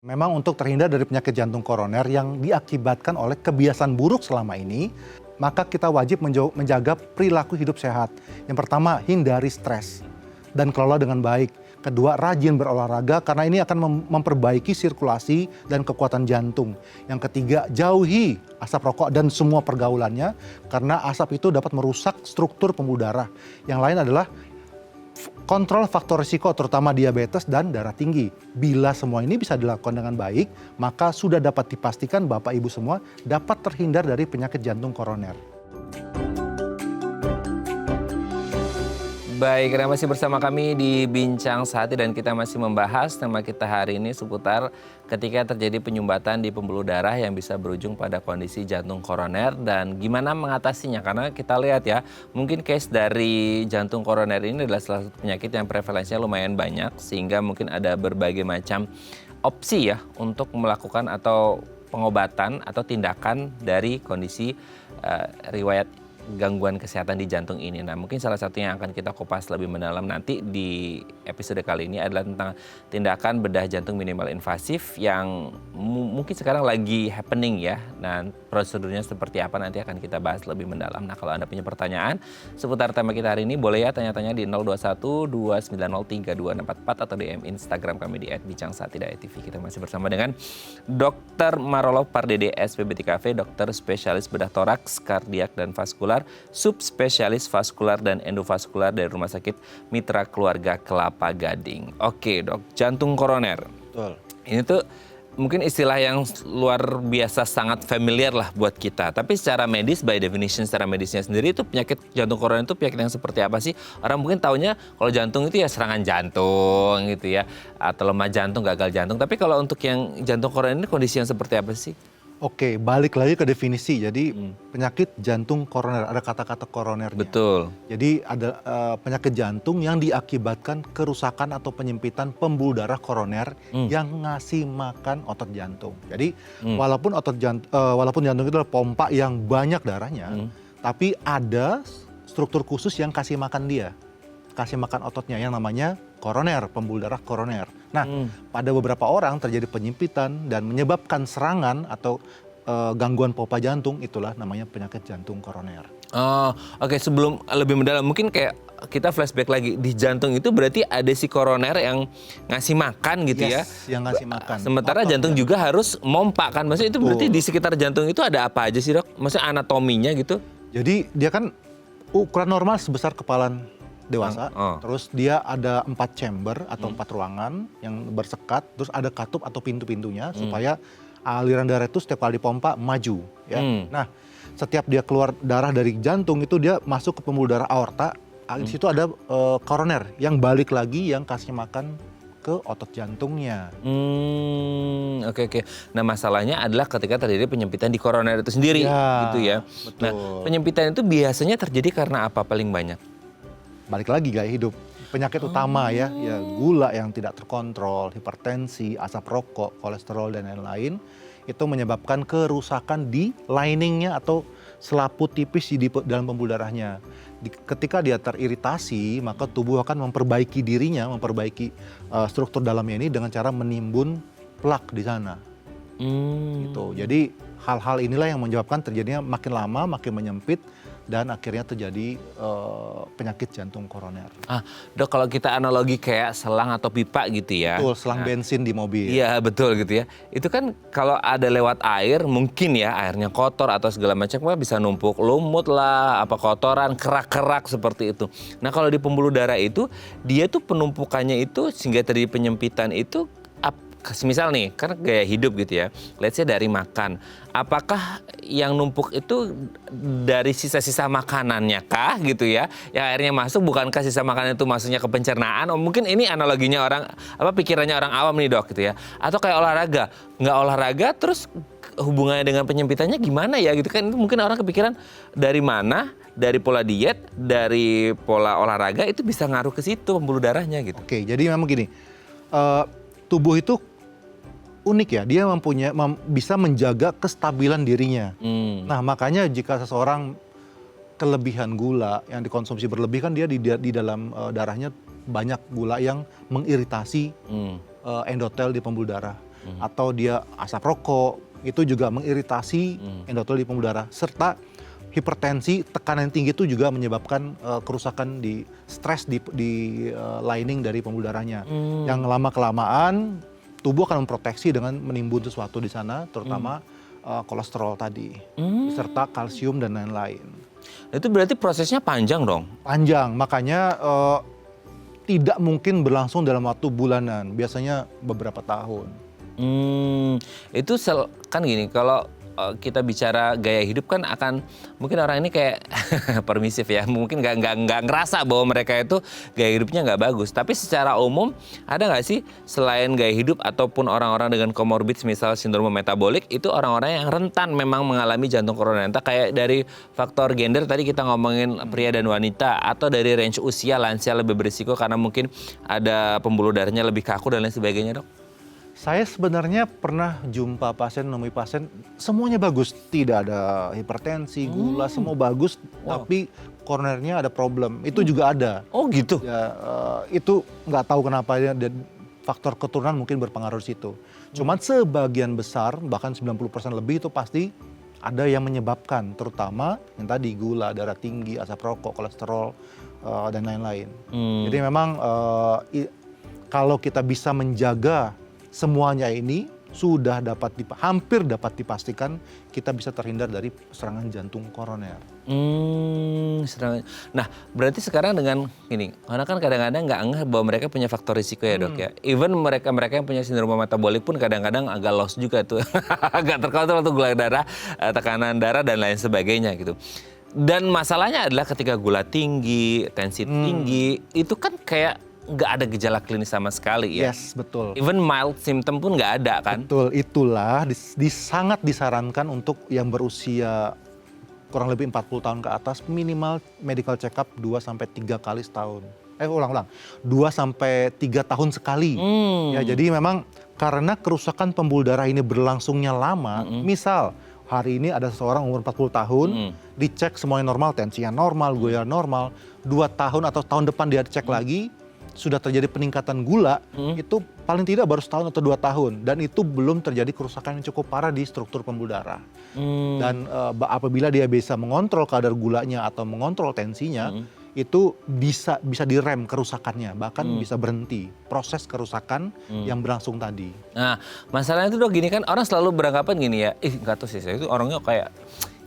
Memang untuk terhindar dari penyakit jantung koroner yang diakibatkan oleh kebiasaan buruk selama ini, maka kita wajib menjaga perilaku hidup sehat. Yang pertama, hindari stres dan kelola dengan baik. Kedua, rajin berolahraga karena ini akan memperbaiki sirkulasi dan kekuatan jantung. Yang ketiga, jauhi asap rokok dan semua pergaulannya karena asap itu dapat merusak struktur pembuluh darah. Yang lain adalah kontrol faktor risiko terutama diabetes dan darah tinggi. Bila semua ini bisa dilakukan dengan baik, maka sudah dapat dipastikan Bapak Ibu semua dapat terhindar dari penyakit jantung koroner. Baik, Anda masih bersama kami di Bincang Sehati dan kita masih membahas tema kita hari ini seputar ketika terjadi penyumbatan di pembuluh darah yang bisa berujung pada kondisi jantung koroner dan gimana mengatasinya. Karena kita lihat ya, mungkin case dari jantung koroner ini adalah salah satu penyakit yang prevalensinya lumayan banyak sehingga mungkin ada berbagai macam opsi ya untuk melakukan atau pengobatan atau tindakan dari kondisi riwayat gangguan kesehatan di jantung ini. Nah, mungkin salah satu yang akan kita kupas lebih mendalam nanti di episode kali ini adalah tentang tindakan bedah jantung minimal invasif yang mungkin sekarang lagi happening ya. Nah, prosedurnya seperti apa nanti akan kita bahas lebih mendalam. Nah, kalau Anda punya pertanyaan seputar tema kita hari ini, boleh ya tanya-tanya di 021-290-3244 atau DM Instagram kami di @bincang-sehati.tv. Kita masih bersama dengan Dr. Marolov Pardede, SPBTKV, dokter spesialis bedah toraks, kardiak dan vaskular, subspesialis vaskular dan endovaskular dari Rumah Sakit Mitra Keluarga Kelapa Gading. Oke, Dok, jantung koroner. Betul. Ini tuh mungkin istilah yang luar biasa sangat familiar lah buat kita. Tapi secara medis, by definition secara medisnya sendiri itu penyakit jantung koroner itu penyakit yang seperti apa sih? Orang mungkin taunya kalau jantung itu ya serangan jantung gitu ya. Atau lemah jantung, gagal jantung. Tapi kalau untuk yang jantung koroner ini kondisi yang seperti apa sih? Oke, balik lagi ke definisi. Jadi penyakit jantung koroner, ada kata-kata koronernya. Betul. Jadi ada penyakit jantung yang diakibatkan kerusakan atau penyempitan pembuluh darah koroner yang ngasih makan otot jantung. Jadi walaupun jantung itu adalah pompa yang banyak darahnya, tapi ada struktur khusus yang kasih makan dia, kasih makan ototnya yang namanya koroner, pembuluh darah koroner. Nah, pada beberapa orang terjadi penyempitan dan menyebabkan serangan atau gangguan pompa jantung, itulah namanya penyakit jantung koroner. Oh, oke. Sebelum lebih mendalam, mungkin kayak kita flashback lagi. Di jantung itu berarti ada si koroner yang ngasih makan gitu ya? Yang ngasih makan. Sementara jantung juga harus mompa kan? Maksudnya itu berarti di sekitar jantung itu ada apa aja sih, Dok? Maksudnya anatominya gitu? Jadi dia kan ukuran normal sebesar kepalan dewasa, terus dia ada 4 chamber atau 4 ruangan yang bersekat, terus ada katup atau pintu-pintunya supaya aliran darah itu setiap kali dipompa maju ya. Nah, setiap dia keluar darah dari jantung itu dia masuk ke pembuluh darah aorta, di situ ada koroner yang balik lagi yang kasih makan ke otot jantungnya. Oke. Nah, masalahnya adalah ketika terjadi penyempitan di koroner itu sendiri gitu ya. Betul. Nah, penyempitan itu biasanya terjadi karena apa paling banyak? Balik lagi gaya hidup. Penyakit utama ya gula yang tidak terkontrol, hipertensi, asap rokok, kolesterol dan lain-lain itu menyebabkan kerusakan di liningnya atau selaput tipis di dalam pembuluh darahnya. Ketika dia teriritasi, maka tubuh akan memperbaiki dirinya, memperbaiki struktur dalamnya ini dengan cara menimbun plak di sana. Gitu. Jadi hal-hal inilah yang menyebabkan terjadinya makin lama makin menyempit dan akhirnya terjadi penyakit jantung koroner. Dok, kalau kita analogi kayak selang atau pipa gitu ya. Betul, selang bensin di mobil. Iya, betul gitu ya. Itu kan kalau ada lewat air, mungkin ya airnya kotor atau segala macam bisa numpuk lumut lah, apa kotoran, kerak-kerak seperti itu. Nah, kalau di pembuluh darah itu, dia tuh penumpukannya itu sehingga terjadi penyempitan itu misal nih, karena gaya hidup gitu ya, let's say dari makan. Apakah yang numpuk itu dari sisa-sisa makanannya kah gitu ya? Yang akhirnya masuk, bukankah sisa makanan itu maksudnya ke pencernaan? Mungkin ini analoginya orang, pikirannya orang awam nih, Dok gitu ya. Atau kayak olahraga, nggak olahraga terus hubungannya dengan penyempitannya gimana ya gitu kan? Itu mungkin orang kepikiran dari mana? Dari pola diet, dari pola olahraga itu bisa ngaruh ke situ pembuluh darahnya gitu. Oke, jadi memang gini, tubuh itu unik ya, dia bisa menjaga kestabilan dirinya. Nah, makanya jika seseorang kelebihan gula yang dikonsumsi berlebih kan dia di dalam darahnya banyak gula yang mengiritasi endotel di pembuluh darah. atau dia asap rokok, itu juga mengiritasi endotel di pembuluh darah. Serta hipertensi, tekanan tinggi itu juga menyebabkan kerusakan di stres di lining dari pembuluh darahnya. Yang lama-kelamaan tubuh akan memproteksi dengan menimbun sesuatu di sana, terutama kolesterol tadi, serta kalsium dan lain-lain. Itu berarti prosesnya panjang dong? Panjang, makanya tidak mungkin berlangsung dalam waktu bulanan, biasanya beberapa tahun. Itu kan gini, kalau kita bicara gaya hidup kan akan mungkin orang ini kayak permisif ya, mungkin nggak ngerasa bahwa mereka itu gaya hidupnya nggak bagus. Tapi secara umum ada nggak sih selain gaya hidup ataupun orang-orang dengan komorbid misal sindrom metabolik itu orang-orang yang rentan memang mengalami jantung koroner? Entah kayak dari faktor gender tadi kita ngomongin pria dan wanita, atau dari range usia lansia lebih berisiko karena mungkin ada pembuluh darahnya lebih kaku dan lain sebagainya, Dok? Saya sebenarnya pernah jumpa pasien, nemui pasien, semuanya bagus. Tidak ada hipertensi, gula, semua bagus. Tapi koronernya ada problem. Itu juga ada. Oh gitu? Ya, itu nggak tahu kenapa ya, dan faktor keturunan mungkin berpengaruh di situ. Cuman sebagian besar, bahkan 90% lebih itu pasti ada yang menyebabkan. Terutama yang tadi gula, darah tinggi, asap rokok, kolesterol, dan lain-lain. Jadi memang kalau kita bisa menjaga semuanya ini sudah hampir dapat dipastikan kita bisa terhindar dari serangan jantung koroner. Nah, berarti sekarang dengan ini, karena kan kadang-kadang nggak ngeh bahwa mereka punya faktor risiko ya, Dok ya. Even mereka yang punya sindrom metabolik pun kadang-kadang agak lost juga tuh, agak terkontrol tuh gula darah, tekanan darah dan lain sebagainya gitu. Dan masalahnya adalah ketika gula tinggi, tensi tinggi, itu kan kayak nggak ada gejala klinis sama sekali ya. Yes, betul. Even mild symptom pun nggak ada kan? Betul, itulah sangat disarankan untuk yang berusia kurang lebih 40 tahun ke atas minimal medical check up 2-3 kali setahun. 2-3 tahun sekali. Ya, jadi memang karena kerusakan pembuluh darah ini berlangsungnya lama, misal hari ini ada seseorang umur 40 tahun, dicek semuanya normal, tensinya normal, gula normal, 2 tahun atau tahun depan dia dicek lagi, sudah terjadi peningkatan gula, itu paling tidak baru setahun atau 2 tahun. Dan itu belum terjadi kerusakan yang cukup parah di struktur pembuluh darah. Dan apabila dia bisa mengontrol kadar gulanya atau mengontrol tensinya, itu bisa direm kerusakannya, bahkan bisa berhenti proses kerusakan yang berlangsung tadi. Nah, masalahnya itu, Dok, gini kan orang selalu beranggapan gini ya, nggak tahu sih, saya itu orangnya kayak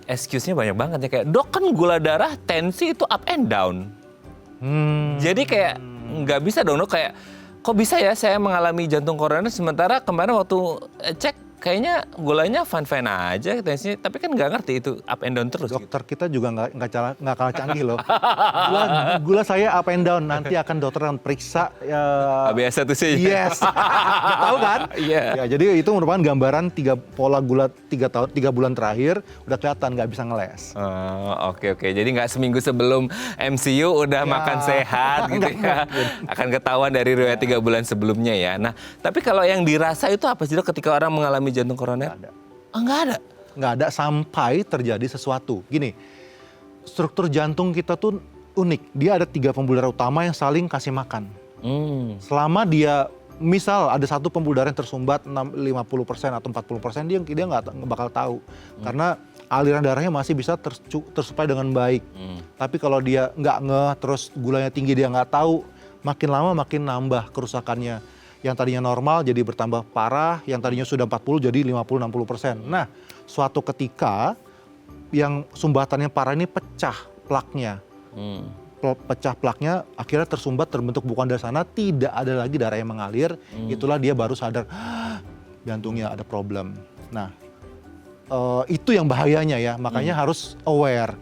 excuse-nya banyak banget ya, kayak Dok kan gula darah, tensi itu up and down. Jadi kayak nggak bisa dong, Dok, kayak kok bisa ya saya mengalami jantung koroner sementara kemarin waktu cek kayaknya gulanya fine-fine aja tensinya, tapi kan nggak ngerti itu up and down terus. Dokter kita juga nggak kalah canggih loh. Gula saya up and down, nanti akan dokter akan periksa. Biasa tuh sih. Yes, tahu kan? Iya. Ya, jadi itu merupakan gambaran pola gula 3 bulan terakhir udah kelihatan nggak bisa ngeles. Oke. Jadi nggak seminggu sebelum MCU udah makan sehat gitu ya. Akan ketahuan dari riwayat 3 bulan sebelumnya ya. Nah, tapi kalau yang dirasa itu apa sih, Dok, ketika orang mengalami jantung koroner? Nggak ada. Nggak ada? Nggak ada sampai terjadi sesuatu. Gini, struktur jantung kita tuh unik. Dia ada 3 pembuluh darah utama yang saling kasih makan. Selama dia, misal ada satu pembuluh darah yang tersumbat 50% atau 40%, dia nggak bakal tahu. Karena aliran darahnya masih bisa tersuplai dengan baik. Tapi kalau dia nggak ngeh, terus gulanya tinggi, dia nggak tahu, makin lama makin nambah kerusakannya. Yang tadinya normal jadi bertambah parah, yang tadinya sudah 40 jadi 50-60%. Nah, suatu ketika yang sumbatannya parah ini pecah plaknya. Pecah plaknya, akhirnya tersumbat, terbentuk bukan dari sana, tidak ada lagi darah yang mengalir. Itulah dia baru sadar, jantungnya ada problem. Nah, itu yang bahayanya ya, makanya harus aware.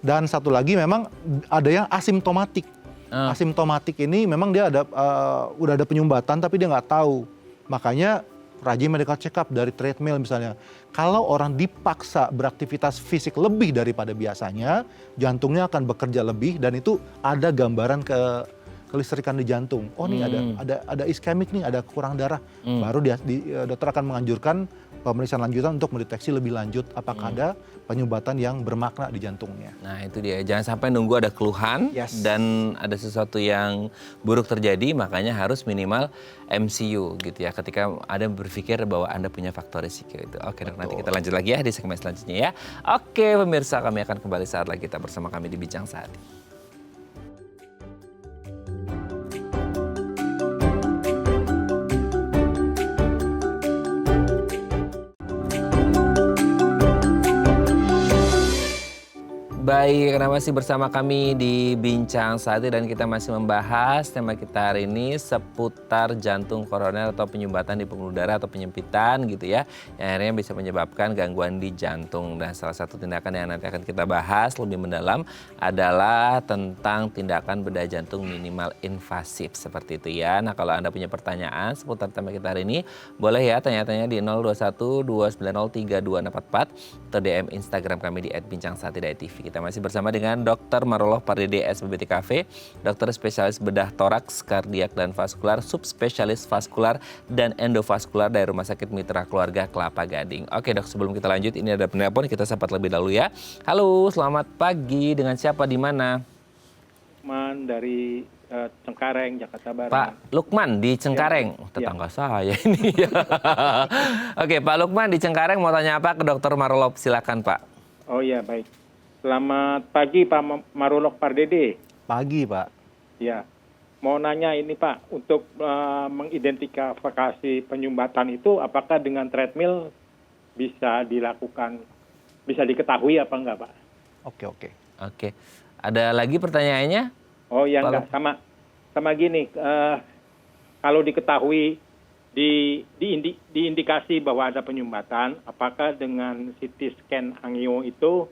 Dan satu lagi memang ada yang asimptomatik. Asimptomatik ini memang dia udah ada penyumbatan tapi dia nggak tahu. Makanya rajin medical check up dari treadmill misalnya. Kalau orang dipaksa beraktivitas fisik lebih daripada biasanya, jantungnya akan bekerja lebih dan itu ada gambaran kelistrikan di jantung. Oh nih ada iskemik nih, ada kurang darah. Baru dokter akan menganjurkan pemeriksaan lanjutan untuk mendeteksi lebih lanjut apakah ada penyumbatan yang bermakna di jantungnya. Nah itu dia, jangan sampai nunggu ada keluhan dan ada sesuatu yang buruk terjadi, makanya harus minimal MCU gitu ya. Ketika Anda berpikir bahwa Anda punya faktor risiko itu. Oke dok, nanti kita lanjut lagi ya di segmen selanjutnya ya. Oke pemirsa, kami akan kembali saat lagi kita bersama kami di Bincang Sehati. Baik, karena masih bersama kami di Bincang Sehati dan kita masih membahas tema kita hari ini seputar jantung koroner atau penyumbatan di pembuluh darah atau penyempitan gitu ya. Yang akhirnya bisa menyebabkan gangguan di jantung. Dan salah satu tindakan yang nanti akan kita bahas lebih mendalam adalah tentang tindakan bedah jantung minimal invasif seperti itu ya. Nah kalau Anda punya pertanyaan seputar tema kita hari ini, boleh ya tanya-tanya di 021 290 3244 atau DM Instagram kami di @bincangsehati.tv. Kita masih bersama dengan Dr. Maroloh Pardede SPBTKV, dokter spesialis bedah toraks, kardiak dan vaskular, subspesialis vaskular dan endovaskular dari Rumah Sakit Mitra Keluarga Kelapa Gading. Oke dok, sebelum kita lanjut ini ada penelpon, kita sapa terlebih dahulu ya. Halo, selamat pagi, dengan siapa di mana? Lukman dari Cengkareng, Jakarta Barat. Pak Lukman di Cengkareng, tetangga saya ini ya. Oke Pak Lukman di Cengkareng mau tanya apa ke Dr. Maroloh, silakan Pak. Oh iya baik. Selamat pagi Pak Maroloh Pardede. Pagi Pak. Ya, mau nanya ini Pak, untuk mengidentifikasi penyumbatan itu apakah dengan treadmill bisa dilakukan, bisa diketahui apa enggak Pak? Oke. Ada lagi pertanyaannya? Oh ya enggak, sama gini, kalau diketahui diindikasi bahwa ada penyumbatan, apakah dengan CT scan angio itu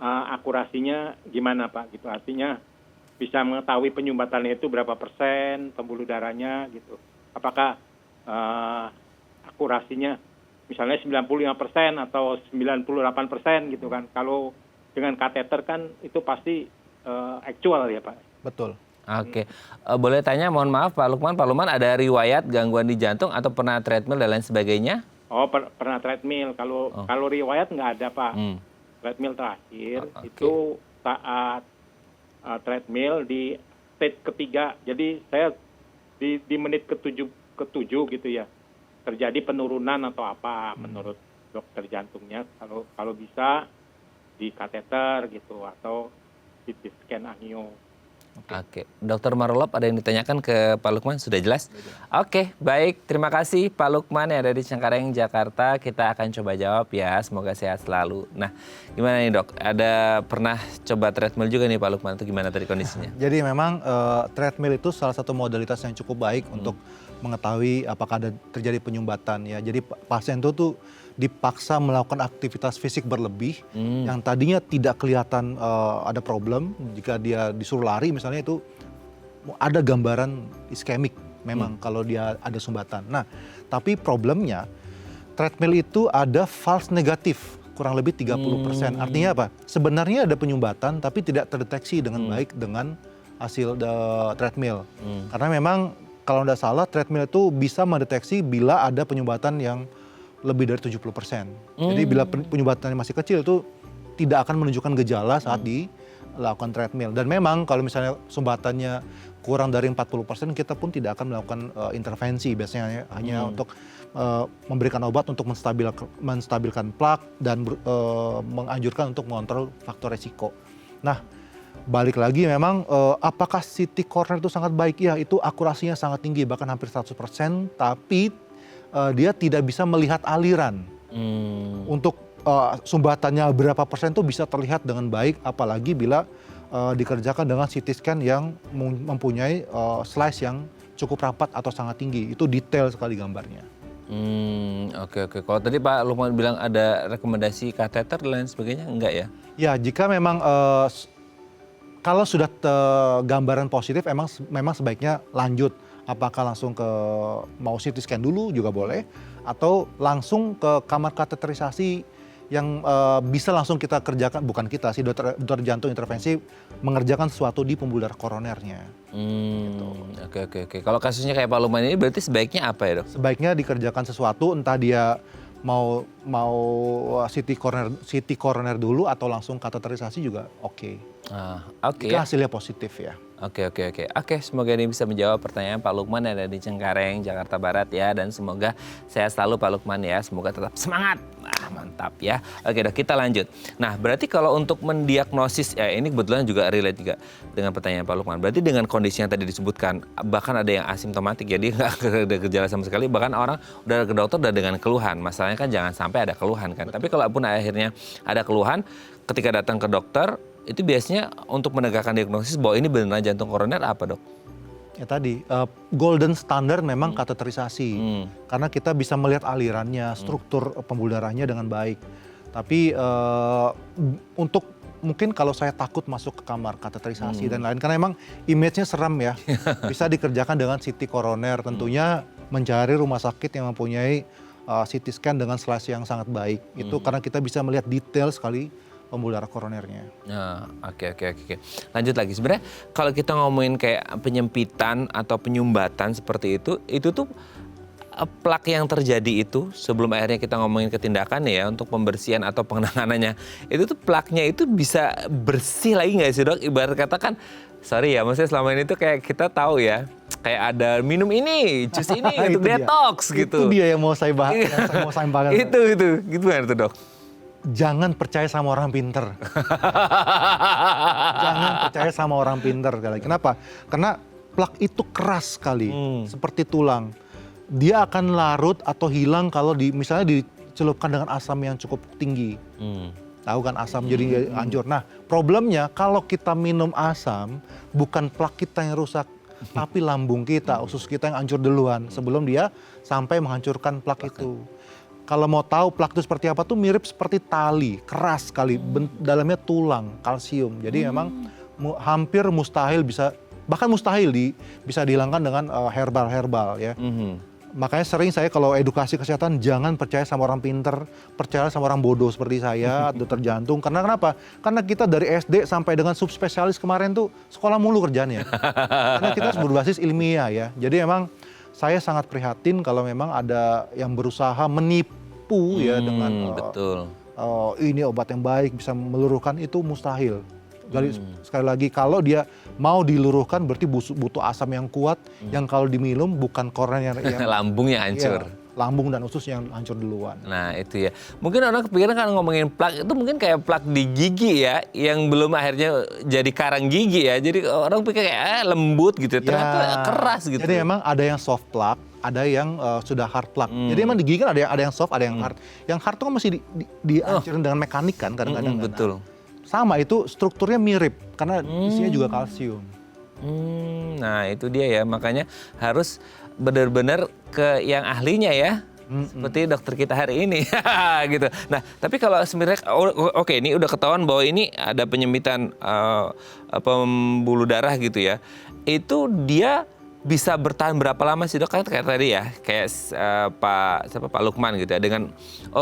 akurasinya gimana Pak? Gitu, artinya bisa mengetahui penyumbatannya itu berapa persen pembuluh darahnya gitu. Apakah akurasinya misalnya 95% atau 98% gitu kan? Kalau dengan kateter kan itu pasti actual ya Pak. Betul. Oke, boleh tanya, mohon maaf Pak Lukman. Pak Lukman ada riwayat gangguan di jantung atau pernah treadmill dan lain sebagainya? Oh pernah treadmill. Kalau riwayat nggak ada Pak. Treadmill terakhir itu saat treadmill di stage ketiga. Jadi saya di menit ketujuh gitu ya, terjadi penurunan atau apa menurut dokter jantungnya. Kalau bisa di kateter gitu atau CT scan angio. Oke, Dokter Maroloh ada yang ditanyakan ke Pak Lukman, sudah jelas? Oke, baik, terima kasih Pak Lukman yang ada di Cengkareng, Jakarta. Kita akan coba jawab ya, semoga sehat selalu. Nah, gimana nih dok? Ada pernah coba treadmill juga nih Pak Lukman, itu gimana tadi kondisinya? Jadi memang treadmill itu salah satu modalitas yang cukup baik untuk mengetahui apakah ada terjadi penyumbatan ya. Jadi pasien itu tuh dipaksa melakukan aktivitas fisik berlebih yang tadinya tidak kelihatan ada problem. Jika dia disuruh lari misalnya, itu ada gambaran iskemik memang kalau dia ada sumbatan. Nah, tapi problemnya treadmill itu ada false negatif kurang lebih 30%. Artinya apa? Sebenarnya ada penyumbatan tapi tidak terdeteksi dengan baik dengan hasil treadmill. Karena memang kalau tidak salah treadmill itu bisa mendeteksi bila ada penyumbatan yang lebih dari 70%. Jadi bila penyumbatannya masih kecil itu tidak akan menunjukkan gejala saat dilakukan treadmill. Dan memang kalau misalnya sumbatannya kurang dari 40%, kita pun tidak akan melakukan intervensi. Biasanya hanya untuk memberikan obat untuk menstabilkan plak dan menganjurkan untuk mengontrol faktor resiko. Nah, balik lagi memang apakah CT corner itu sangat baik? Ya, itu akurasinya sangat tinggi, bahkan hampir 100%, tapi dia tidak bisa melihat aliran. Untuk sumbatannya berapa persen itu bisa terlihat dengan baik, apalagi bila dikerjakan dengan CT scan yang mempunyai slice yang cukup rapat atau sangat tinggi. Itu detail sekali gambarnya. Oke. Kalau tadi Pak Lukman bilang ada rekomendasi kateter dan lain sebagainya, enggak ya? Ya, jika memang kalau sudah gambaran positif, memang sebaiknya lanjut. Apakah langsung ke mau CT scan dulu juga boleh, atau langsung ke kamar kateterisasi yang bisa langsung kita kerjakan, bukan kita sih, dokter jantung intervensi mengerjakan sesuatu di pembuluh darah koronernya. Gitu. Oke. Kalau kasusnya kayak Pak Lukman ini berarti sebaiknya apa ya dok? Sebaiknya dikerjakan sesuatu, entah dia mau CT koroner dulu atau langsung kateterisasi juga oke. Oke. Jika hasilnya positif ya. Oke, semoga ini bisa menjawab pertanyaan Pak Lukman yang ada di Cengkareng, Jakarta Barat ya. Dan semoga sehat selalu Pak Lukman ya, semoga tetap semangat. Mantap ya. Oke dok, kita lanjut. Nah berarti kalau untuk mendiagnosis, ya ini kebetulan juga relate juga dengan pertanyaan Pak Lukman. Berarti dengan kondisi yang tadi disebutkan, bahkan ada yang asimptomatik, jadi nggak ada gejala sama sekali. Bahkan orang udah ke dokter udah dengan keluhan. Masalahnya kan jangan sampai ada keluhan kan. Tapi kalaupun akhirnya ada keluhan, ketika datang ke dokter, itu biasanya untuk menegakkan diagnosis bahwa ini benar jantung koroner apa dok? Ya tadi, golden standard memang kateterisasi. Karena kita bisa melihat alirannya, struktur pembuluh darahnya dengan baik. Tapi untuk mungkin kalau saya takut masuk ke kamar kateterisasi dan lain, karena emang image-nya seram ya. Bisa dikerjakan dengan CT koroner, tentunya mencari rumah sakit yang mempunyai CT scan dengan slice yang sangat baik. Itu karena kita bisa melihat detail sekali pembuluh darah koronernya. Oke. Lanjut lagi. Sebenarnya kalau kita ngomongin kayak penyempitan atau penyumbatan seperti itu tuh plak yang terjadi itu sebelum akhirnya kita ngomongin ke tindakan ya untuk pembersihan atau penanganannya, itu tuh plaknya itu bisa bersih lagi nggak sih dok? Ibarat kata kan, sorry ya, maksudnya selama ini tuh kayak kita tahu ya, kayak ada minum ini, jus ini untuk detox gitu. Itu dia yang mau saya bahas. Yang mau saya bahas. Itu gimana tuh dok? Jangan percaya sama orang pinter. Jangan percaya sama orang pinter. Kenapa? Karena plak itu keras sekali, seperti tulang. Dia akan larut atau hilang kalau misalnya dicelupkan dengan asam yang cukup tinggi. Tahu kan asam jadi hancur. Nah problemnya kalau kita minum asam, bukan plak kita yang rusak, tapi lambung kita, usus kita yang hancur duluan sebelum dia sampai menghancurkan plak itu. Kalau mau tahu plak itu seperti apa tuh mirip seperti tali, keras sekali, dalamnya tulang, kalsium. Jadi memang hampir mustahil bahkan mustahil bisa dihilangkan dengan herbal ya. Makanya sering saya kalau edukasi kesehatan jangan percaya sama orang pinter, percaya sama orang bodoh seperti saya, dokter jantung. Karena kenapa? Karena kita dari SD sampai dengan subspesialis kemarin tuh sekolah mulu kerjaannya. Karena kita harus berbasis ilmiah ya. Jadi memang saya sangat prihatin kalau memang ada yang berusaha menipu ya dengan betul. Ini obat yang baik bisa meluruhkan, itu mustahil. Sekali lagi kalau dia mau diluruhkan berarti butuh asam yang kuat yang kalau diminum bukan koroner yang lambungnya hancur. Iya, lambung dan usus yang hancur duluan. Nah itu ya. Mungkin orang kepikiran kan ngomongin plak itu mungkin kayak plak di gigi ya, yang belum akhirnya jadi karang gigi ya. Jadi orang pikir kayak lembut gitu, ternyata keras gitu. Jadi memang ada yang soft plak, ada yang sudah hard plak. Jadi emang di gigi kan ada yang soft, ada yang hard. Yang hard itu kan masih dihancurin dengan mekanik kan kadang-kadang. Betul. Sama itu strukturnya mirip karena isinya juga kalsium. Nah itu dia ya, makanya harus benar-benar ke yang ahlinya ya. Seperti dokter kita hari ini gitu. Nah tapi kalau sebenarnya oke, ini udah ketahuan bahwa ini ada penyempitan pembuluh darah gitu ya. Itu dia bisa bertahan berapa lama sih dok? Kayak tadi ya, kayak Pak Lukman gitu ya, dengan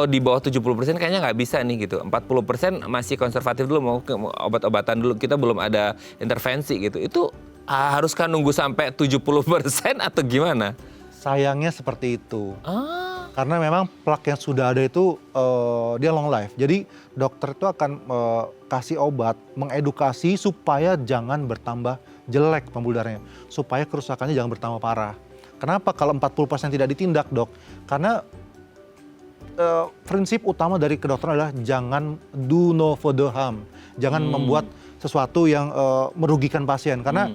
di bawah 70% kayaknya nggak bisa nih gitu. 40% masih konservatif dulu, mau obat-obatan dulu, kita belum ada intervensi gitu. Itu haruskah nunggu sampai 70% atau gimana? Sayangnya seperti itu. Karena memang plak yang sudah ada itu dia long life. Jadi dokter itu akan kasih obat, mengedukasi supaya jangan bertambah jelek pembuluh darahnya, supaya kerusakannya jangan bertambah parah. Kenapa kalau 40% tidak ditindak dok? Karena prinsip utama dari kedokteran adalah jangan do no further harm. Jangan membuat sesuatu yang merugikan pasien. Karena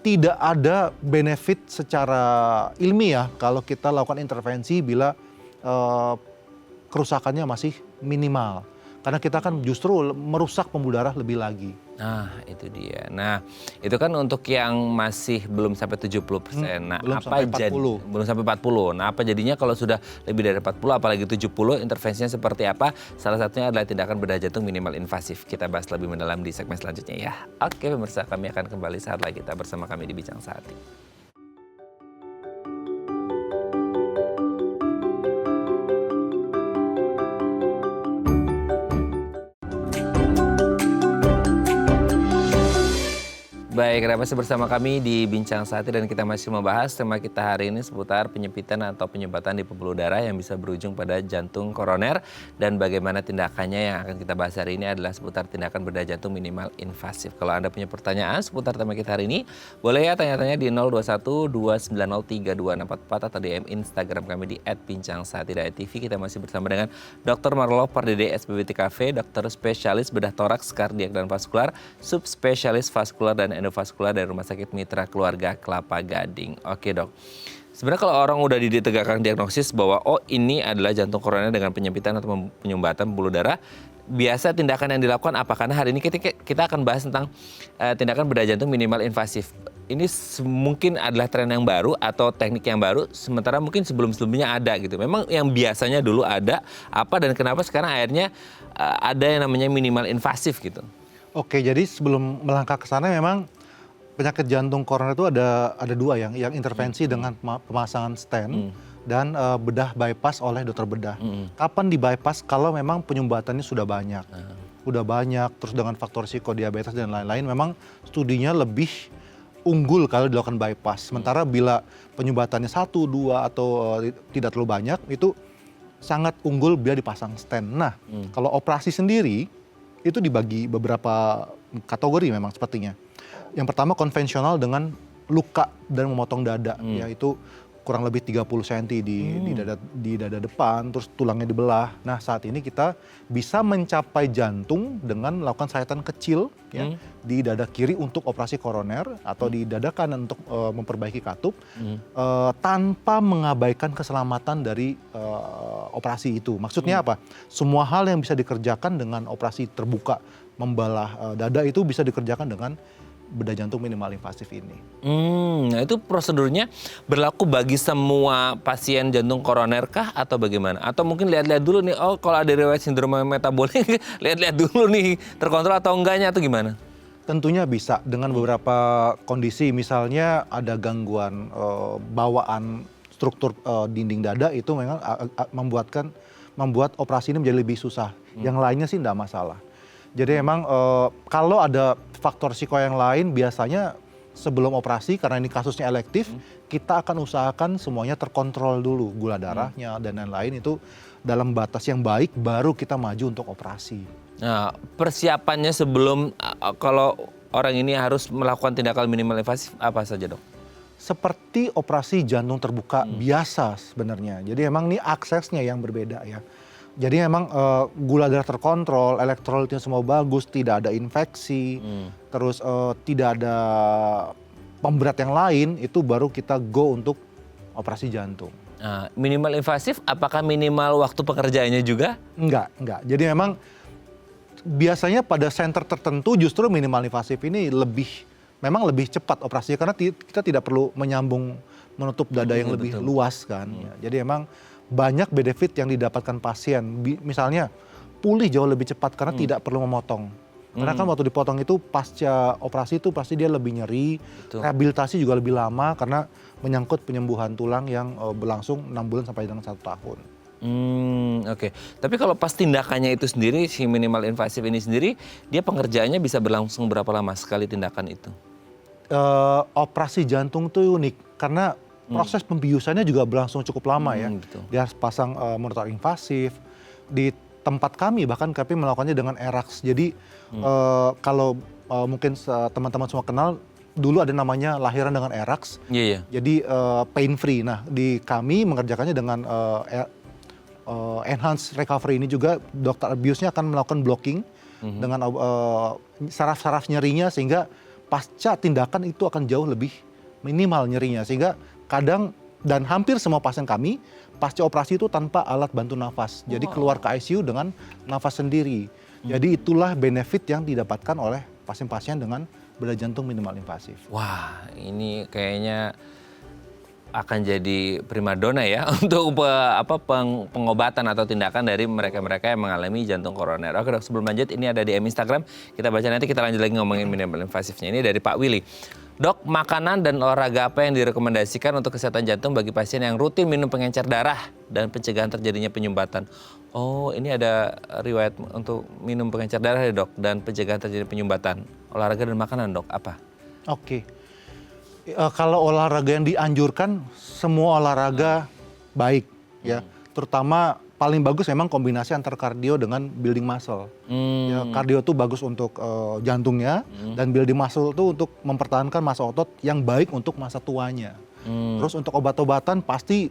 tidak ada benefit secara ilmiah kalau kita lakukan intervensi bila kerusakannya masih minimal. Karena kita kan justru merusak pembuluh darah lebih lagi. Nah itu dia. Nah itu kan untuk yang masih belum sampai 70%. Nah belum sampai 40. Belum sampai 40. Nah apa jadinya kalau sudah lebih dari 40 apalagi 70, intervensinya seperti apa? Salah satunya adalah tindakan bedah jantung minimal invasif. Kita bahas lebih mendalam di segmen selanjutnya ya. Oke pemirsa, kami akan kembali saat lagi kita bersama kami di Bincang Sehati. Baik, Anda masih bersama kami di Bincang Sehati dan kita masih membahas tema kita hari ini seputar penyempitan atau penyumbatan di pembuluh darah yang bisa berujung pada jantung koroner dan bagaimana tindakannya. Yang akan kita bahas hari ini adalah seputar tindakan bedah jantung minimal invasif. Kalau Anda punya pertanyaan seputar tema kita hari ini, boleh ya tanya-tanya di 021-290-3244 atau DM Instagram kami di @bincangsehati.tv. Kita masih bersama dengan Dr. Marlo Pardede, SPBTKV, dokter spesialis bedah toraks, kardiak dan vaskular, subspesialis vaskular dan endovaskular dari Rumah Sakit Mitra Keluarga Kelapa Gading. Oke dok, sebenarnya kalau orang udah ditegakkan diagnosis bahwa ini adalah jantung koroner dengan penyempitan atau penyumbatan pembuluh darah, biasa tindakan yang dilakukan apa? Karena hari ini kita akan bahas tentang tindakan bedah jantung minimal invasif. Ini mungkin adalah tren yang baru atau teknik yang baru, sementara mungkin sebelum-sebelumnya ada gitu. Memang yang biasanya dulu ada apa dan kenapa sekarang akhirnya ada yang namanya minimal invasif gitu? Oke, jadi sebelum melangkah ke sana memang penyakit jantung koroner itu ada dua yang intervensi dengan pemasangan stent dan bedah bypass oleh dokter bedah. Kapan di bypass? Kalau memang penyumbatannya sudah banyak. Terus dengan faktor risiko diabetes dan lain-lain, memang studinya lebih unggul kalau dilakukan bypass. Sementara bila penyumbatannya 1, 2 atau tidak terlalu banyak, itu sangat unggul bila dipasang stent. Nah, kalau operasi sendiri itu dibagi beberapa kategori memang sepertinya. Yang pertama konvensional dengan luka dan memotong dada, yaitu kurang lebih 30 cm di dada depan, terus tulangnya dibelah. Nah, saat ini kita bisa mencapai jantung dengan melakukan sayatan kecil ya, di dada kiri untuk operasi koroner atau di dada kanan untuk memperbaiki katup tanpa mengabaikan keselamatan dari operasi itu. Maksudnya apa? Semua hal yang bisa dikerjakan dengan operasi terbuka membelah dada itu bisa dikerjakan dengan bedah jantung minimal invasif ini. Nah itu prosedurnya berlaku bagi semua pasien jantung koroner kah atau bagaimana? Atau mungkin lihat-lihat dulu nih, kalau ada riwayat sindrom metabolik, lihat-lihat dulu nih terkontrol atau enggaknya atau gimana? Tentunya bisa dengan beberapa kondisi, misalnya ada gangguan bawaan struktur dinding dada, itu memang membuat operasi ini menjadi lebih susah. Yang lainnya sih tidak masalah. Jadi emang kalau ada faktor risiko yang lain, biasanya sebelum operasi karena ini kasusnya elektif, kita akan usahakan semuanya terkontrol dulu, gula darahnya dan lain-lain itu dalam batas yang baik, baru kita maju untuk operasi. Nah, persiapannya sebelum kalau orang ini harus melakukan tindakan minimal invasif apa saja dok? Seperti operasi jantung terbuka biasa sebenarnya. Jadi emang ini aksesnya yang berbeda ya. Jadi memang gula darah terkontrol, elektrolitnya semua bagus, tidak ada infeksi, terus tidak ada pemberat yang lain, itu baru kita go untuk operasi jantung. Nah, minimal invasif, apakah minimal waktu pekerjaannya juga? Enggak. Jadi memang biasanya pada center tertentu justru minimal invasif ini memang lebih cepat operasinya karena kita tidak perlu menutup dada yang lebih luas kan. Ya. Jadi memang banyak benefit yang didapatkan pasien. Misalnya pulih jauh lebih cepat karena tidak perlu memotong. Karena kan waktu dipotong itu pasca operasi itu pasti dia lebih nyeri, rehabilitasi juga lebih lama karena menyangkut penyembuhan tulang yang berlangsung 6 bulan sampai dengan 1 tahun. Oke. Tapi kalau pas tindakannya itu sendiri, si minimal invasif ini sendiri, dia pengerjaannya bisa berlangsung berapa lama sekali tindakan itu? Operasi jantung tuh unik karena proses pembiusannya juga berlangsung cukup lama ya. Betul. Dia harus pasang monitor invasif. Di tempat kami bahkan kami melakukannya dengan ERAX. Jadi kalau mungkin teman-teman semua kenal, dulu ada namanya lahiran dengan ERAX. Iya. Jadi pain free. Nah di kami mengerjakannya dengan enhanced recovery ini juga dokter abuse-nya akan melakukan blocking dengan saraf-saraf nyerinya sehingga pasca tindakan itu akan jauh lebih minimal nyerinya, sehingga kadang dan hampir semua pasien kami pasca operasi itu tanpa alat bantu nafas. Jadi keluar ke ICU dengan nafas sendiri. Jadi itulah benefit yang didapatkan oleh pasien-pasien dengan bedah jantung minimal invasif. Wah, ini kayaknya akan jadi primadona ya untuk pengobatan atau tindakan dari mereka-mereka yang mengalami jantung koroner. Oke dok, sebelum lanjut ini ada di Instagram, kita baca nanti, kita lanjut lagi ngomongin minimal invasifnya. Ini dari Pak Willy. Dok, makanan dan olahraga apa yang direkomendasikan untuk kesehatan jantung bagi pasien yang rutin minum pengencer darah dan pencegahan terjadinya penyumbatan? Oh, ini ada riwayat untuk minum pengencer darah ya dok, dan pencegahan terjadinya penyumbatan. Olahraga dan makanan dok, apa? Oke. Kalau olahraga yang dianjurkan, semua olahraga baik ya. Terutama paling bagus memang kombinasi antara kardio dengan building muscle. Ya, kardio tuh bagus untuk jantungnya dan building muscle tuh untuk mempertahankan massa otot yang baik untuk masa tuanya. Terus untuk obat-obatan pasti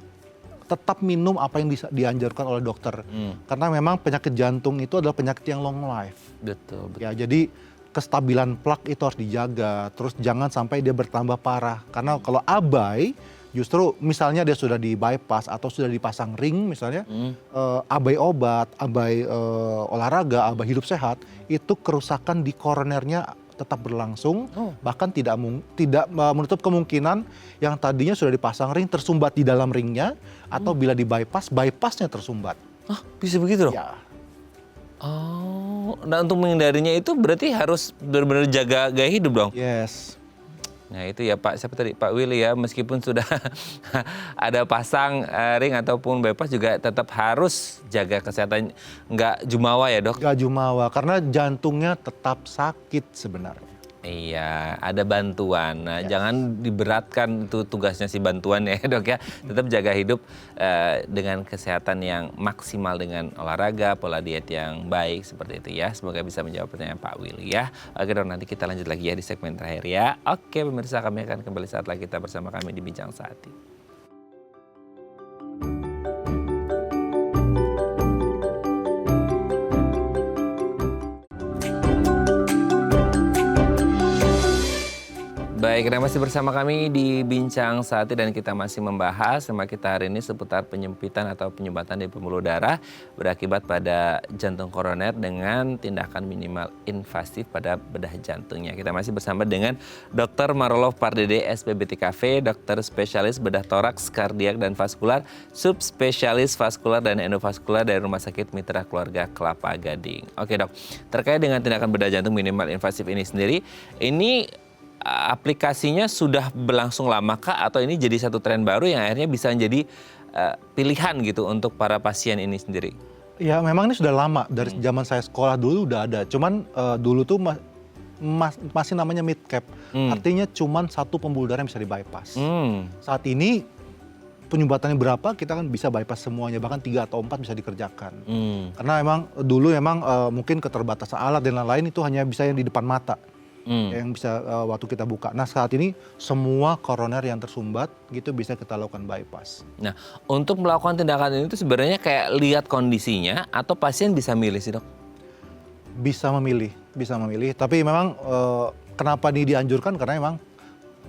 tetap minum apa yang dianjurkan oleh dokter. Karena memang penyakit jantung itu adalah penyakit yang long life. Betul. Ya, jadi kestabilan plak itu harus dijaga, terus jangan sampai dia bertambah parah. Karena kalau abai, justru misalnya dia sudah di bypass atau sudah dipasang ring misalnya, abai obat, abai olahraga, abai hidup sehat, itu kerusakan di koronernya tetap berlangsung, bahkan tidak menutup kemungkinan yang tadinya sudah dipasang ring tersumbat di dalam ringnya, atau bila di bypass, bypassnya tersumbat. Ah, bisa begitu dong? Ya. Oh, nah untuk menghindarinya itu berarti harus benar-benar jaga gaya hidup dong? Yes. Nah itu ya Pak, siapa tadi? Pak Willy ya, meskipun sudah ada pasang ring ataupun bypass juga tetap harus jaga kesehatan, nggak jumawa ya dok? Gak jumawa, karena jantungnya tetap sakit sebenarnya. Iya, ada bantuan. Nah, jangan diberatkan itu tugasnya si bantuan ya dok ya. Tetap jaga hidup dengan kesehatan yang maksimal dengan olahraga, pola diet yang baik seperti itu ya. Semoga bisa menjawab pertanyaan Pak Willy ya. Oke dok, nanti kita lanjut lagi ya di segmen terakhir ya. Oke pemirsa, kami akan kembali saat lagi kita bersama kami di Bincang Sehati. Baik, Anda masih bersama kami di Bincang Sehati dan kita masih membahas tema kita hari ini seputar penyempitan atau penyumbatan di pembuluh darah berakibat pada jantung koroner dengan tindakan minimal invasif pada bedah jantungnya. Kita masih bersama dengan Dr. Marolov Pardede, SPBTKV, dokter spesialis bedah toraks, kardiak dan vaskular, subspesialis vaskular dan endovaskular dari Rumah Sakit Mitra Keluarga Kelapa Gading. Oke dok, terkait dengan tindakan bedah jantung minimal invasif ini sendiri, ini aplikasinya sudah berlangsung lama kah atau ini jadi satu tren baru yang akhirnya bisa menjadi pilihan gitu untuk para pasien ini sendiri? Ya memang ini sudah lama, dari zaman saya sekolah dulu udah ada. Cuman dulu tuh masih namanya mid cap, artinya cuman satu pembuluh darah yang bisa di bypass. Saat ini penyumbatannya berapa, kita kan bisa bypass semuanya, bahkan 3 atau 4 bisa dikerjakan. Karena emang dulu mungkin keterbatasan alat dan lain-lain itu hanya bisa yang di depan mata. Yang bisa waktu kita buka. Nah saat ini semua koroner yang tersumbat gitu bisa kita lakukan bypass. Nah untuk melakukan tindakan ini tuh sebenarnya kayak lihat kondisinya atau pasien bisa milih sih dok? Bisa memilih. Tapi memang kenapa ini dianjurkan karena memang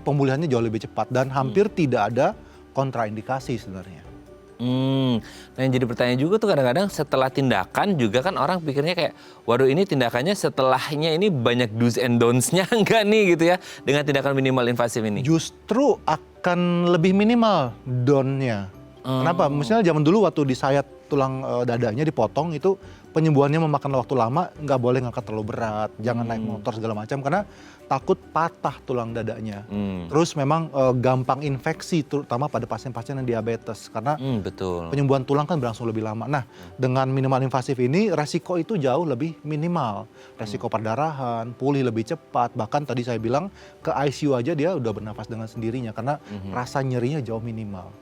pemulihannya jauh lebih cepat dan hampir tidak ada kontraindikasi sebenarnya. Nah yang jadi pertanyaan juga tuh kadang-kadang setelah tindakan juga kan orang pikirnya kayak waduh ini tindakannya setelahnya ini banyak do's and don'ts-nya enggak nih gitu ya dengan tindakan minimal invasif ini? Justru akan lebih minimal don-nya. Kenapa? Misalnya zaman dulu waktu disayat tulang dadanya dipotong itu penyembuhannya memakan waktu lama, nggak boleh ngangkat terlalu berat, jangan naik motor segala macam karena takut patah tulang dadanya. Terus memang gampang infeksi terutama pada pasien-pasien yang diabetes karena betul. Penyembuhan tulang kan berlangsung lebih lama. Nah, dengan minimal invasif ini resiko itu jauh lebih minimal. Resiko perdarahan, pulih lebih cepat, bahkan tadi saya bilang ke ICU aja dia udah bernafas dengan sendirinya karena rasa nyerinya jauh minimal.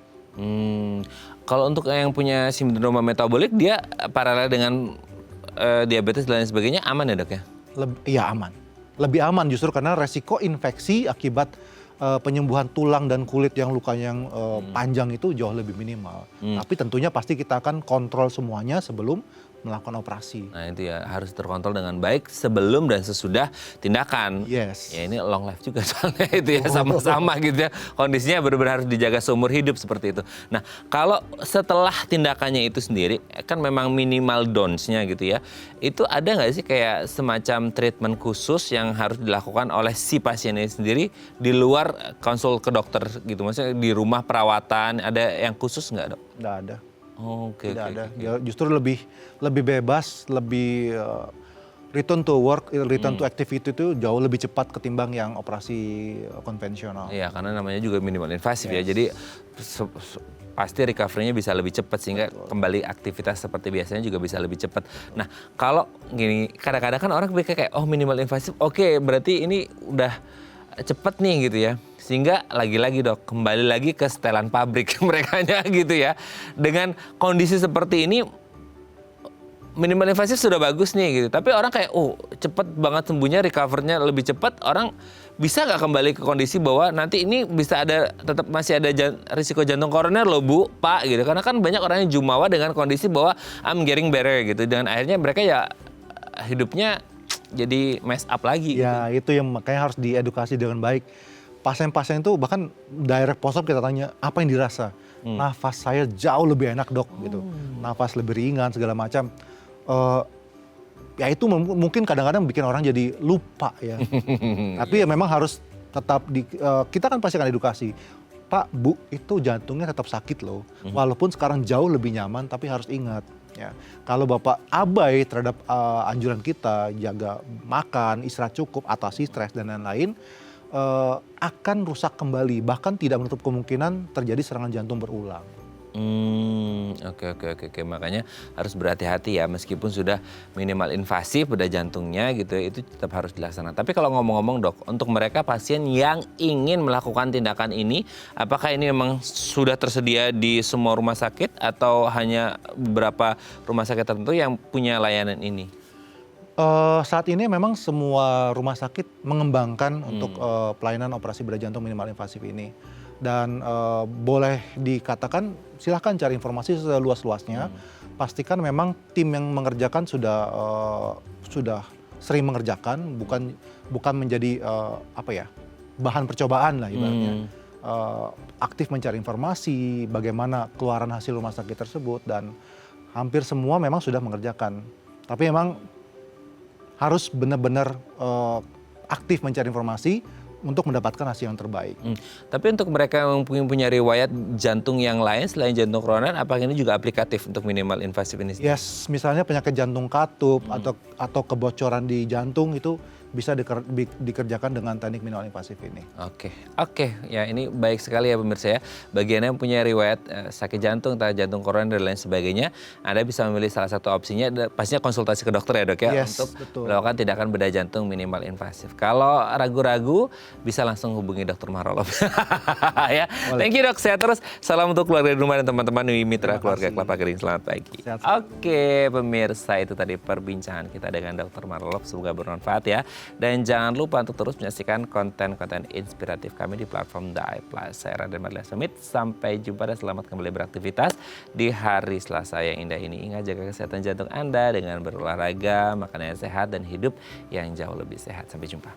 Kalau untuk yang punya sindrom metabolik dia paralel dengan diabetes dan lain sebagainya aman ya dok ya? Iya aman. Lebih aman justru karena resiko infeksi akibat penyembuhan tulang dan kulit yang lukanya yang panjang itu jauh lebih minimal. Tapi tentunya pasti kita akan kontrol semuanya sebelum melakukan operasi. Nah itu ya harus terkontrol dengan baik sebelum dan sesudah tindakan. Yes. Ya ini long life juga soalnya itu ya sama-sama gitu ya. Kondisinya benar-benar harus dijaga seumur hidup seperti itu. Nah kalau setelah tindakannya itu sendiri kan memang minimal dose-nya gitu ya. Itu ada nggak sih kayak semacam treatment khusus yang harus dilakukan oleh si pasien ini sendiri di luar konsul ke dokter gitu? Maksudnya di rumah perawatan ada yang khusus nggak dok? Nggak ada. Tidak ada. Ya, justru lebih bebas, lebih return to work, return to activity itu jauh lebih cepat ketimbang yang operasi konvensional. Iya, karena namanya juga minimal invasif ya. Jadi pasti recovery-nya bisa lebih cepat sehingga kembali aktivitas seperti biasanya juga bisa lebih cepat. Nah, kalau gini kadang-kadang kan orang pikir kayak oh minimal invasif, oke, berarti ini udah cepet nih gitu ya. Sehingga lagi-lagi dok, kembali lagi ke setelan pabrik merekanya gitu ya. Dengan kondisi seperti ini, minimal invasif sudah bagus nih gitu. Tapi orang kayak, cepet banget sembuhnya, recovernya lebih cepat. Orang bisa nggak kembali ke kondisi bahwa nanti ini bisa ada, tetap masih ada risiko jantung koroner loh Bu, Pak gitu. Karena kan banyak orang yang jumawa dengan kondisi bahwa I'm getting better gitu. Dan akhirnya mereka ya hidupnya jadi mess up lagi. Ya gitu. itu yang makanya harus diedukasi dengan baik. Pasien-pasien itu bahkan direct post-op kita tanya, apa yang dirasa? Nafas saya jauh lebih enak dok, gitu. Nafas lebih ringan segala macam. Ya itu mungkin kadang-kadang bikin orang jadi lupa ya. Tapi ya memang harus tetap kita kan pasti akan edukasi. Pak, Bu, itu jantungnya tetap sakit loh. Walaupun sekarang jauh lebih nyaman, tapi harus ingat. Ya, kalau Bapak abai terhadap anjuran kita, jaga makan, istirahat cukup, atasi stres dan lain-lain, akan rusak kembali. Bahkan tidak menutup kemungkinan terjadi serangan jantung berulang. Oke. Makanya harus berhati-hati ya, meskipun sudah minimal invasif pada jantungnya gitu, itu tetap harus dilaksanakan. Tapi kalau ngomong-ngomong dok, untuk mereka pasien yang ingin melakukan tindakan ini, apakah ini memang sudah tersedia di semua rumah sakit atau hanya beberapa rumah sakit tertentu yang punya layanan ini? Saat ini memang semua rumah sakit mengembangkan untuk pelayanan operasi bedah jantung minimal invasif ini. Dan boleh dikatakan silahkan cari informasi seluas-luasnya. Pastikan memang tim yang mengerjakan sudah sering mengerjakan, bukan menjadi bahan percobaan lah ibaratnya. Aktif mencari informasi bagaimana keluaran hasil rumah sakit tersebut, dan hampir semua memang sudah mengerjakan. Tapi memang harus benar-benar aktif mencari informasi untuk mendapatkan hasil yang terbaik. Tapi untuk mereka yang punya riwayat jantung yang lain selain jantung koroner, apakah ini juga aplikatif untuk minimal invasif ini? Yes, misalnya penyakit jantung katup atau kebocoran di jantung itu bisa dikerjakan dengan teknik minimal invasif ini. Oke. Ya ini baik sekali ya pemirsa ya. Bagi Anda yang punya riwayat sakit jantung, entah jantung koroner dan lain sebagainya, Anda bisa memilih salah satu opsinya. Pastinya konsultasi ke dokter ya dok ya, Yes, untuk betul. melakukan tindakan bedah jantung minimal invasif. Kalau ragu-ragu bisa langsung hubungi Dr. Marolop. Ya. Thank you dok, sehat terus. Salam untuk keluarga di rumah dan teman-teman di Mitra Keluarga Kelapa Gading. Selamat pagi. Sehat. Oke pemirsa, itu tadi perbincangan kita dengan Dr. Marolop. Semoga bermanfaat ya. Dan jangan lupa untuk terus menyaksikan konten-konten inspiratif kami di platform The iPlus. Saya Raden Madlia Sumit. Sampai jumpa dan selamat kembali beraktivitas di hari Selasa yang indah ini. Ingat jaga kesehatan jantung Anda dengan berolahraga, makan yang sehat, dan hidup yang jauh lebih sehat. Sampai jumpa.